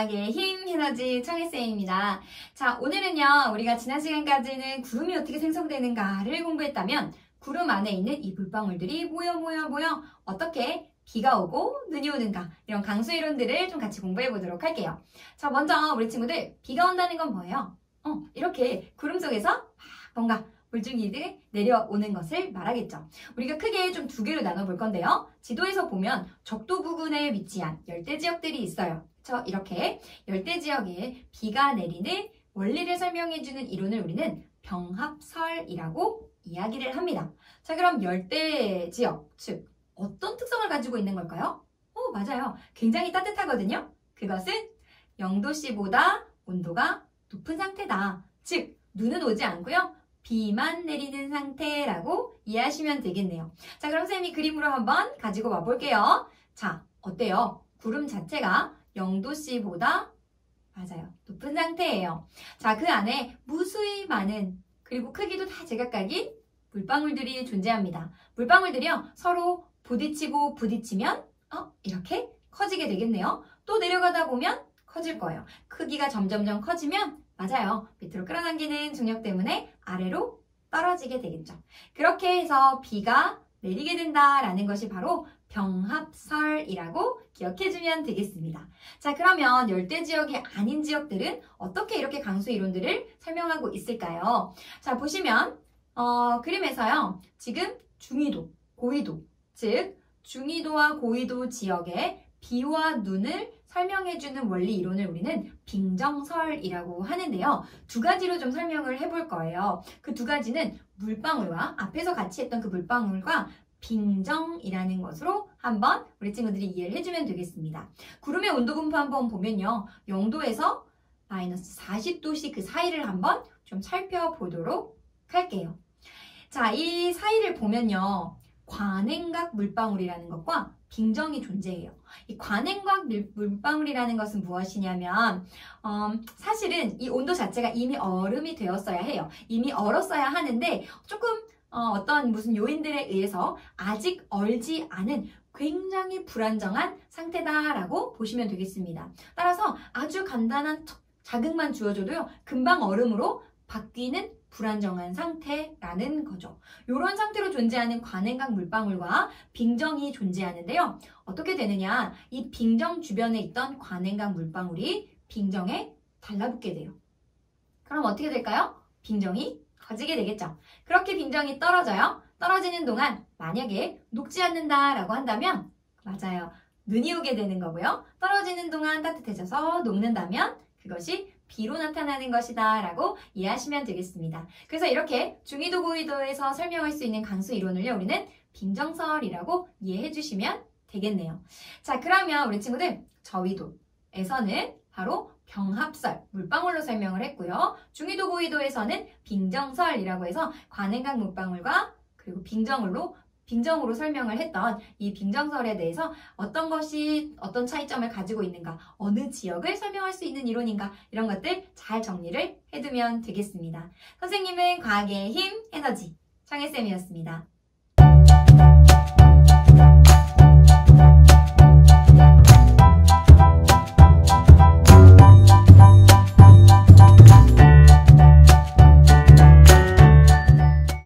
과학의 힘, 에너지 청혜쌤입니다. 자, 오늘은요, 우리가 지난 시간까지는 구름이 어떻게 생성되는가를 공부했다면, 구름 안에 있는 이 물방울들이 모여 어떻게 비가 오고 눈이 오는가, 이런 강수 이론들을 좀 같이 공부해 보도록 할게요. 자, 먼저 우리 친구들, 비가 온다는 건 뭐예요? 이렇게 구름 속에서 뭔가 물줄기들이 내려오는 것을 말하겠죠. 우리가 크게 좀 두 개로 나눠볼 건데요. 지도에서 보면 적도 부근에 위치한 열대 지역들이 있어요. 이렇게 열대 지역에 비가 내리는 원리를 설명해주는 이론을 우리는 병합설이라고 이야기를 합니다. 자, 그럼 열대 지역, 즉 어떤 특성을 가지고 있는 걸까요? 맞아요. 굉장히 따뜻하거든요. 그것은 0도씨보다 온도가 높은 상태다. 즉, 눈은 오지 않고요. 비만 내리는 상태라고 이해하시면 되겠네요. 자, 그럼 선생님이 그림으로 한번 가지고 와볼게요. 자, 어때요? 구름 자체가 0도씨보다 맞아요. 높은 상태예요. 자, 그 안에 무수히 많은 그리고 크기도 다 제각각인 물방울들이 존재합니다. 물방울들이요. 서로 부딪히고 부딪히면 이렇게 커지게 되겠네요. 또 내려가다 보면 커질 거예요. 크기가 점점점 커지면 맞아요. 밑으로 끌어당기는 중력 때문에 아래로 떨어지게 되겠죠. 그렇게 해서 비가 내리게 된다라는 것이 바로 병합설이라고 기억해주면 되겠습니다. 자, 그러면 열대 지역이 아닌 지역들은 어떻게 이렇게 강수 이론들을 설명하고 있을까요? 자, 보시면 그림에서요. 지금 중위도, 고위도, 즉 중위도와 고위도 지역의 비와 눈을 설명해주는 원리 이론을 우리는 빙정설이라고 하는데요. 두 가지로 좀 설명을 해볼 거예요. 그 두 가지는 물방울과 앞에서 같이 했던 그 물방울과 빙정이라는 것으로 한번 우리 친구들이 이해를 해주면 되겠습니다. 구름의 온도 분포 한번 보면요. 0도에서 마이너스 40도씨 그 사이를 한번 좀 살펴보도록 할게요. 자, 이 사이를 보면요. 관행각 물방울이라는 것과 빙정이 존재해요. 이 관행각 물방울이라는 것은 무엇이냐면 사실은 이 온도 자체가 이미 얼음이 되었어야 해요. 이미 얼었어야 하는데 조금 어떤 무슨 요인들에 의해서 아직 얼지 않은 굉장히 불안정한 상태다라고 보시면 되겠습니다. 따라서 아주 간단한 자극만 주어줘도요. 금방 얼음으로 바뀌는 불안정한 상태라는 거죠. 이런 상태로 존재하는 관행각 물방울과 빙정이 존재하는데요. 어떻게 되느냐? 이 빙정 주변에 있던 관행각 물방울이 빙정에 달라붙게 돼요. 그럼 어떻게 될까요? 빙정이 커지게 되겠죠. 그렇게 빙정이 떨어져요. 떨어지는 동안 만약에 녹지 않는다라고 한다면 맞아요. 눈이 오게 되는 거고요. 떨어지는 동안 따뜻해져서 녹는다면 그것이 비로 나타나는 것이다 라고 이해하시면 되겠습니다. 그래서 이렇게 중위도 고위도에서 설명할 수 있는 강수 이론을요. 우리는 빙정설이라고 이해해 주시면 되겠네요. 자, 그러면 우리 친구들 저위도에서는 바로 병합설, 물방울로 설명을 했고요. 중위도 고위도에서는 빙정설이라고 해서 관행각 물방울과 그리고 빙정으로 설명을 했던 이 빙정설에 대해서 어떤 것이 어떤 차이점을 가지고 있는가, 어느 지역을 설명할 수 있는 이론인가 이런 것들 잘 정리를 해두면 되겠습니다. 선생님은 과학의 힘, 에너지 청혜쌤이었습니다.